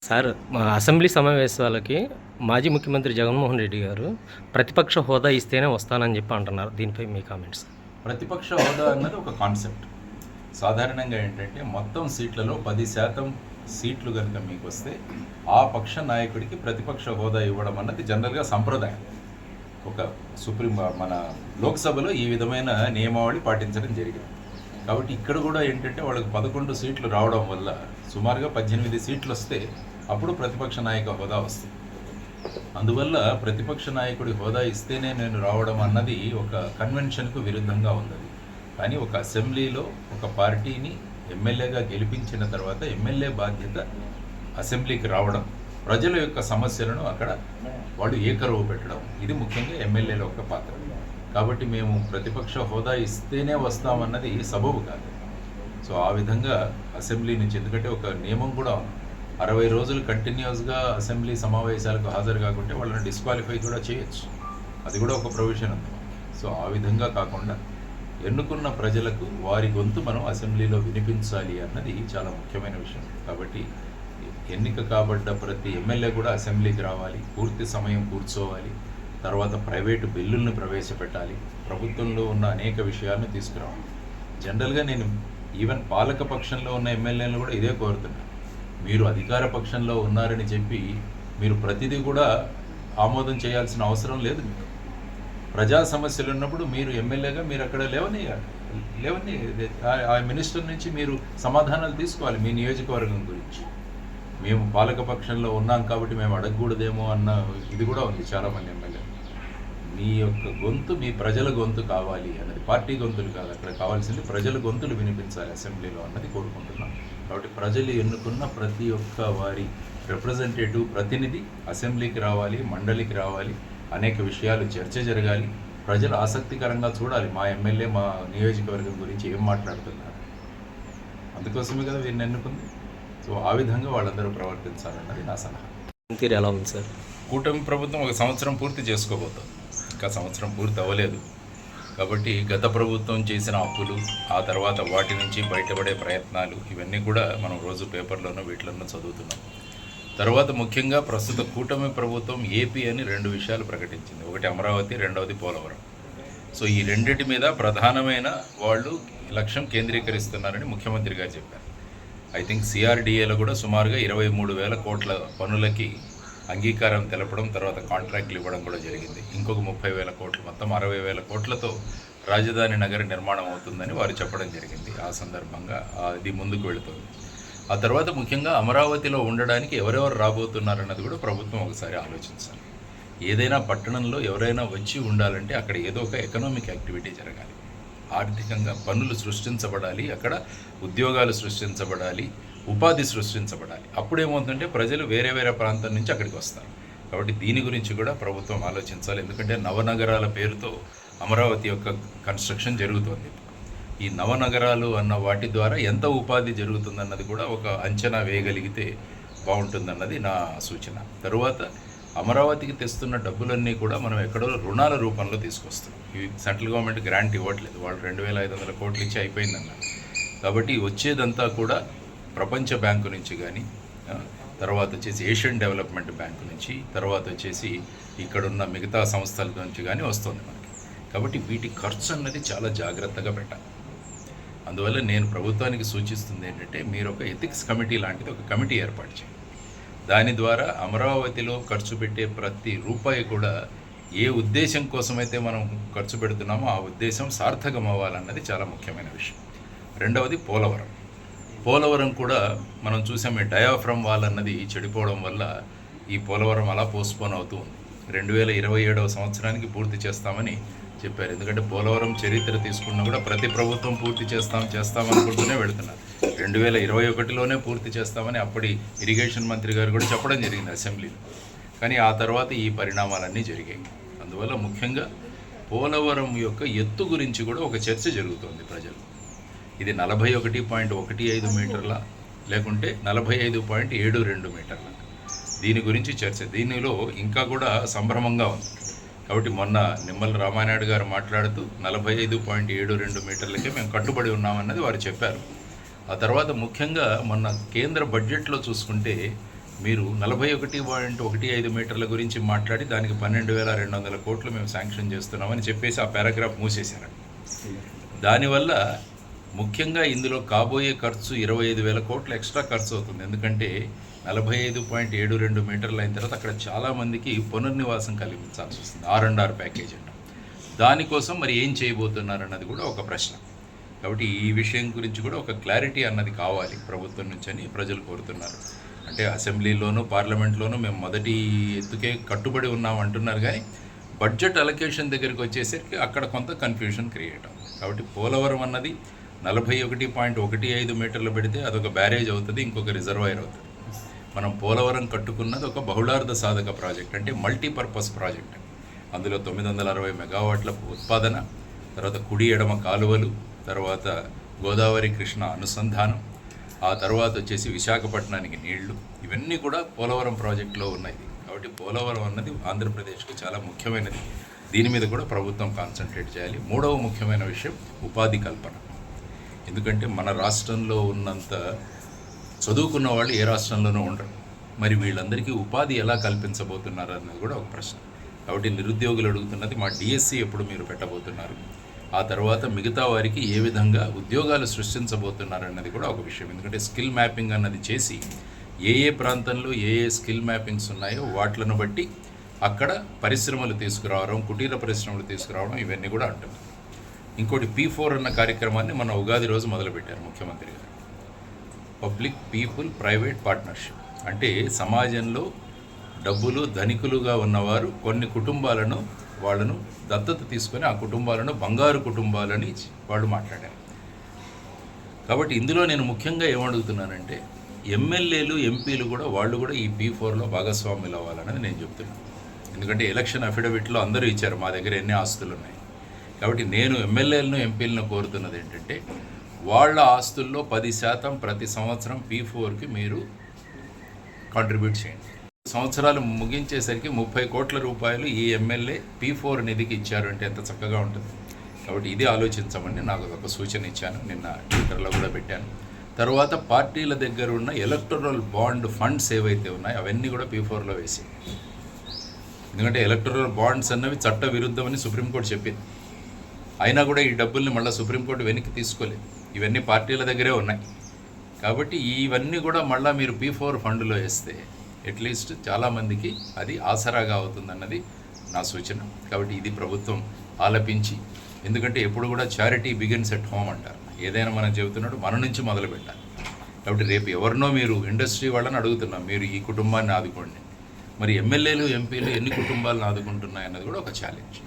Sir, మా assembly సమావేశాలకి మాజీ ముఖ్యమంత్రి జగన్మోహన్ రెడ్డి గారు ప్రతిపక్ష హోదా ఇస్తేనే వస్తానని చెప్పి అంటున్నారు. దీనిపై మీ కామెంట్స్? ప్రతిపక్ష హోదా అన్నది ఒక కాన్సెప్ట్. సాధారణంగా ఏంటంటే మొత్తం సీట్లలో 10% సీట్లు కనుక మీకు వస్తే ఆ పక్ష నాయకుడికి ప్రతిపక్ష హోదా ఇవ్వడం అన్నది జనరల్గా సంప్రదాయం. ఒక మన లోక్సభలో ఈ విధమైన నియమావళి పాటించడం జరిగింది. కాబట్టి ఇక్కడ కూడా ఏంటంటే వాళ్ళకి 11 సీట్లు రావడం వల్ల సుమారుగా 18 సీట్లు వస్తే అప్పుడు ప్రతిపక్ష నాయక హోదా వస్తుంది. అందువల్ల ప్రతిపక్ష నాయకుడి హోదా ఇస్తేనే నేను రావడం అన్నది ఒక కన్వెన్షన్కు విరుద్ధంగా ఉన్నది. కానీ ఒక అసెంబ్లీలో ఒక పార్టీని ఎమ్మెల్యేగా గెలిపించిన తర్వాత ఎమ్మెల్యే బాధ్యత అసెంబ్లీకి రావడం, ప్రజల యొక్క సమస్యలను అక్కడ వాళ్ళు ఏకరువు పెట్టడం, ఇది ముఖ్యంగా ఎమ్మెల్యేల యొక్క పాత్ర. కాబట్టి మేము ప్రతిపక్ష హోదా ఇస్తేనే వస్తామన్నది సబబు కాదు. సో ఆ విధంగా అసెంబ్లీ నుంచి, ఎందుకంటే ఒక నియమం కూడా ఉంది, 60 రోజులు కంటిన్యూస్గా అసెంబ్లీ సమావేశాలకు హాజరు కాకుంటే వాళ్ళని డిస్క్వాలిఫై కూడా చేయొచ్చు. అది కూడా ఒక ప్రొవిజన్ ఉంది. సో ఆ విధంగా కాకుండా ఎన్నుకున్న ప్రజలకు వారి గొంతు మనం అసెంబ్లీలో వినిపించాలి అన్నది చాలా ముఖ్యమైన విషయం. కాబట్టి ఎన్నిక కాబడ్డ ప్రతి ఎమ్మెల్యే కూడా అసెంబ్లీకి రావాలి, పూర్తి సమయం కూర్చోవాలి, తర్వాత ప్రైవేటు బిల్లుల్ని ప్రవేశపెట్టాలి, ప్రభుత్వంలో ఉన్న అనేక విషయాలను తీసుకురావాలి. జనరల్గా నేను ఈవెన్ పాలక పక్షంలో ఉన్న ఎమ్మెల్యేలను కూడా ఇదే కోరుతున్నాను. మీరు అధికార పక్షంలో ఉన్నారని చెప్పి మీరు ప్రతిదీ కూడా ఆమోదం చేయాల్సిన అవసరం లేదు. మీకు ప్రజా సమస్యలు ఉన్నప్పుడు మీరు ఎమ్మెల్యేగా మీరు అక్కడ లేవని ఆ మినిస్టర్ నుంచి మీరు సమాధానాలు తీసుకోవాలి మీ నియోజకవర్గం గురించి. మేము పాలక పక్షంలో ఉన్నాం కాబట్టి మేము అడగకూడదేమో అన్న ఇది కూడా ఉంది చాలామంది ఎమ్మెల్యే. మీ యొక్క గొంతు మీ ప్రజల గొంతు కావాలి అన్నది, పార్టీ గొంతులు కాదు, అక్కడ కావాల్సింది ప్రజల గొంతులు వినిపించాలి అసెంబ్లీలో అన్నది కోరుకుంటున్నాం. కాబట్టి ప్రజలు ఎన్నుకున్న ప్రతి ఒక్క వారి రిప్రజెంటేటివ్ ప్రతినిధి అసెంబ్లీకి రావాలి, మండలికి రావాలి, అనేక విషయాలు చర్చ జరగాలి, ప్రజలు ఆసక్తికరంగా చూడాలి మా ఎమ్మెల్యే మా నియోజకవర్గం గురించి ఏం మాట్లాడుతున్నారు. అందుకోసమే కదా వీరిని ఎన్నుకుంది. సో ఆ విధంగా వాళ్ళందరూ ప్రవర్తించాలన్నది నా సలహా. తీరు ఎలా ఉంది సార్? కూటమి ప్రభుత్వం 1 సంవత్సరం పూర్తి చేసుకోబోతుంది. ఇంకా సంవత్సరం పూర్తి అవ్వలేదు. కాబట్టి గత ప్రభుత్వం చేసిన అప్పులు, ఆ తర్వాత వాటి నుంచి బయటపడే ప్రయత్నాలు, ఇవన్నీ కూడా మనం రోజు పేపర్లోనూ వీటిలోనూ చదువుతున్నాం. తర్వాత ముఖ్యంగా ప్రస్తుత కూటమి ప్రభుత్వం ఏపీ అని 2 విషయాలు ప్రకటించింది. ఒకటి అమరావతి, రెండవది పోలవరం. సో ఈ రెండింటి మీద ప్రధానమైన వాళ్ళు లక్ష్యం కేంద్రీకరిస్తున్నారని ముఖ్యమంత్రి గారు చెప్పారు. ఐ థింక్ సిఆర్డిఏలో కూడా సుమారుగా 23,000 కోట్ల పనులకి అంగీకారం తెలపడం, తర్వాత కాంట్రాక్ట్లు ఇవ్వడం కూడా జరిగింది. ఇంకొక 30,000 కోట్లు, మొత్తం 60,000 కోట్లతో రాజధాని నగర నిర్మాణం అవుతుందని వారు చెప్పడం జరిగింది. ఆ సందర్భంగా అది ముందుకు వెళుతుంది. ఆ తర్వాత ముఖ్యంగా అమరావతిలో ఉండడానికి ఎవరెవరు రాబోతున్నారన్నది కూడా ప్రభుత్వం ఒకసారి ఆలోచించాలి. ఏదైనా పట్టణంలో ఎవరైనా వచ్చి ఉండాలంటే అక్కడ ఏదో ఒక ఎకనామిక్ యాక్టివిటీ జరగాలి, ఆర్థికంగా పన్నులు సృష్టించబడాలి, అక్కడ ఉద్యోగాలు సృష్టించబడాలి, ఉపాధి సృష్టించబడాలి. అప్పుడేమవుతుందంటే ప్రజలు వేరే వేరే ప్రాంతం నుంచి అక్కడికి వస్తారు. కాబట్టి దీని గురించి కూడా ప్రభుత్వం ఆలోచించాలి. ఎందుకంటే నవనగరాల పేరుతో అమరావతి యొక్క కన్స్ట్రక్షన్ జరుగుతోంది. ఈ నవనగరాలు అన్న వాటి ద్వారా ఎంత ఉపాధి జరుగుతుందన్నది కూడా ఒక అంచనా వేయగలిగితే బాగుంటుందన్నది నా సూచన. తరువాత అమరావతికి తెస్తున్న డబ్బులన్నీ కూడా మనం ఎక్కడో రుణాల రూపంలో తీసుకొస్తున్నాం. ఇవి సెంట్రల్ గవర్నమెంట్ గ్రాంట్ ఇవ్వట్లేదు. వాళ్ళు 2,500 కోట్లు ఇచ్చి అయిపోయిందన్నారు. కాబట్టి వచ్చేదంతా కూడా ప్రపంచ బ్యాంకు నుంచి కానీ, తర్వాత వచ్చేసి ఏషియన్ డెవలప్మెంట్ బ్యాంకు నుంచి, తర్వాత వచ్చేసి ఇక్కడున్న మిగతా సంస్థల నుంచి కానీ వస్తుంది మనకి. కాబట్టి వీటి ఖర్చు అన్నది చాలా జాగ్రత్తగా పెట్టాలి. అందువల్ల నేను ప్రభుత్వానికి సూచిస్తుంది ఏంటంటే మీరు ఒక ఎథిక్స్ కమిటీ లాంటిది ఒక కమిటీ ఏర్పాటు చేయండి. దాని ద్వారా అమరావతిలో ఖర్చు పెట్టే ప్రతి రూపాయి కూడా ఏ ఉద్దేశం కోసమైతే మనం ఖర్చు పెడుతున్నామో ఆ ఉద్దేశం సార్థకం అవ్వాలన్నది చాలా ముఖ్యమైన విషయం. రెండవది పోలవరం కూడా మనం చూసాము, డయాఫ్రమ్ వాల్ అన్నది చెడిపోవడం వల్ల ఈ పోలవరం అలా పోస్ట్పోన్ అవుతూ ఉంది. 2027వ సంవత్సరానికి పూర్తి చేస్తామని చెప్పారు. ఎందుకంటే పోలవరం చరిత్ర తీసుకున్నా కూడా ప్రతి ప్రభుత్వం పూర్తి చేస్తామనుకుంటూనే వెళుతున్నారు. 2021లోనే పూర్తి చేస్తామని అప్పటి ఇరిగేషన్ మంత్రి గారు కూడా చెప్పడం జరిగింది అసెంబ్లీలో. కానీ ఆ తర్వాత ఈ పరిణామాలన్నీ జరిగాయి. అందువల్ల ముఖ్యంగా పోలవరం యొక్క ఎత్తు గురించి కూడా ఒక చర్చ జరుగుతోంది ప్రజలు. ఇది 41.15 మీటర్ల లేకుంటే 45.72 మీటర్ల, దీని గురించి చర్చ. దీనిలో ఇంకా కూడా సంభ్రమంగా ఉంది. కాబట్టి మొన్న నిమ్మల రామానాయుడు గారు మాట్లాడుతూ 45.72 మీటర్లకే మేము కట్టుబడి ఉన్నామన్నది వారు చెప్పారు. ఆ తర్వాత ముఖ్యంగా మొన్న కేంద్ర బడ్జెట్లో చూసుకుంటే మీరు 41.15 మీటర్ల గురించి మాట్లాడి దానికి 12,200 కోట్లు మేము శాంక్షన్ చేస్తున్నామని చెప్పేసి ఆ పారాగ్రాఫ్ మూసేశారు. దానివల్ల ముఖ్యంగా ఇందులో కాబోయే ఖర్చు 25,000 కోట్లు ఎక్స్ట్రా ఖర్చు అవుతుంది. ఎందుకంటే 45.72 మీటర్లు అయిన తర్వాత అక్కడ చాలామందికి పునర్నివాసం కల్పించాల్సి వస్తుంది. R&R ప్యాకేజ్ అంట. దానికోసం మరి ఏం చేయబోతున్నారు అన్నది కూడా ఒక ప్రశ్న. కాబట్టి ఈ విషయం గురించి కూడా ఒక క్లారిటీ అన్నది కావాలి ప్రభుత్వం నుంచి అని ప్రజలు కోరుతున్నారు. అంటే అసెంబ్లీలోనూ పార్లమెంట్లోనూ మేము మొదటి ఎత్తుకే కట్టుబడి ఉన్నాం అంటున్నారు, కానీ బడ్జెట్ అలొకేషన్ దగ్గరికి వచ్చేసరికి అక్కడ కొంత కన్ఫ్యూషన్ క్రియేట్ అవుతుంది. కాబట్టి పోలవరం అన్నది 41.15 మీటర్లు పెడితే అదొక బ్యారేజ్ అవుతుంది, ఇంకొక రిజర్వాయర్ అవుతుంది. మనం పోలవరం కట్టుకున్నది ఒక బహుళార్థ సాధక ప్రాజెక్ట్, అంటే మల్టీపర్పస్ ప్రాజెక్ట్. అందులో 960 మెగావాట్ల ఉత్పాదన, తర్వాత కుడి ఎడమ కాలువలు, తర్వాత గోదావరి కృష్ణ అనుసంధానం, ఆ తర్వాత వచ్చేసి విశాఖపట్నానికి నీళ్లు, ఇవన్నీ కూడా పోలవరం ప్రాజెక్టులో ఉన్నాయి. కాబట్టి పోలవరం అన్నది ఆంధ్రప్రదేశ్కు చాలా ముఖ్యమైనది. దీని మీద కూడా ప్రభుత్వం కాన్సన్ట్రేట్ చేయాలి. మూడవ ముఖ్యమైన విషయం ఉపాధి కల్పన. ఎందుకంటే మన రాష్ట్రంలో ఉన్నంత చదువుకున్న వాళ్ళు ఏ రాష్ట్రంలోనూ ఉండరు. మరి వీళ్ళందరికీ ఉపాధి ఎలా కల్పించబోతున్నారు అన్నది కూడా ఒక ప్రశ్న. కాబట్టి నిరుద్యోగులు అడుగుతున్నది మా డిఎస్సి ఎప్పుడు మీరు పెట్టబోతున్నారు, ఆ తర్వాత మిగతా వారికి ఏ విధంగా ఉద్యోగాలు సృష్టించబోతున్నారు అన్నది కూడా ఒక విషయం. ఎందుకంటే స్కిల్ మ్యాపింగ్ అన్నది చేసి ఏ ఏ ప్రాంతంలో ఏ ఏ స్కిల్ మ్యాపింగ్స్ ఉన్నాయో వాటిలను బట్టి అక్కడ పరిశ్రమలు తీసుకురావడం, కుటీర పరిశ్రమలు తీసుకురావడం, ఇవన్నీ కూడా అంటారు. ఇంకోటి P4 అన్న కార్యక్రమాన్ని మన ఉగాది రోజు మొదలుపెట్టారు ముఖ్యమంత్రి గారు. Public people private partnership. అంటే సమాజంలో డబ్బులు ధనికులుగా ఉన్నవారు కొన్ని కుటుంబాలను వాళ్ళను దత్తత తీసుకొని ఆ కుటుంబాలను బంగారు కుటుంబాలని వాళ్ళు మాట్లాడారు. కాబట్టి ఇందులో నేను ముఖ్యంగా ఏమడుగుతున్నానంటే ఎమ్మెల్యేలు ఎంపీలు కూడా వాళ్ళు కూడా ఈ P4లో భాగస్వాములు అవ్వాలనేది నేను చెప్తున్నాను. ఎందుకంటే ఎలక్షన్ అఫిడవిట్లో అందరూ ఇచ్చారు మా దగ్గర ఎన్ని ఆస్తులు ఉన్నాయి. కాబట్టి నేను ఎమ్మెల్యేలను ఎంపీలను కోరుతున్నది ఏంటంటే వాళ్ళ ఆస్తుల్లో 10% ప్రతి సంవత్సరం P4కి మీరు కాంట్రిబ్యూట్ చేయండి. సంవత్సరాలు ముగించేసరికి 30 కోట్ల రూపాయలు ఈ ఎమ్మెల్యే P4 నిధికి ఇచ్చారు అంటే ఎంత చక్కగా ఉంటుంది. కాబట్టి ఇది ఆలోచించమని నాకు ఒక సూచన ఇచ్చాను, నిన్న ట్విట్టర్లో కూడా పెట్టాను. తర్వాత పార్టీల దగ్గర ఉన్న ఎలక్టరల్ బాండ్ ఫండ్స్ ఏవైతే ఉన్నాయో అవన్నీ కూడా P4లో వేసి, ఎందుకంటే ఎలక్టరల్ బాండ్స్ అన్నవి చట్ట విరుద్ధమని సుప్రీంకోర్టు చెప్పింది. అయినా కూడా ఈ డబ్బుల్ని మళ్ళీ సుప్రీంకోర్టు వెనక్కి తీసుకోలేదు. ఇవన్నీ పార్టీల దగ్గరే ఉన్నాయి. కాబట్టి ఇవన్నీ కూడా మళ్ళీ మీరు P4 ఫండ్లో వేస్తే అట్లీస్ట్ చాలామందికి అది ఆసరాగా అవుతుందన్నది నా సూచన. కాబట్టి ఇది ప్రభుత్వం ఆలపించి, ఎందుకంటే ఎప్పుడు కూడా చారిటీ బిగిన్స్ ఎట్ హోమ్ అంటారు. ఏదైనా మనం చెబుతున్నాడు మన నుంచి మొదలు పెట్టాలి. కాబట్టి రేపు ఎవరినో మీరు ఇండస్ట్రీ వాళ్ళని అడుగుతున్నాం, మీరు ఈ కుటుంబాన్ని ఆదుకోండి. మరి ఎమ్మెల్యేలు ఎంపీలు ఎన్ని కుటుంబాలను ఆదుకుంటున్నాయన్నది కూడా ఒక ఛాలెంజ్.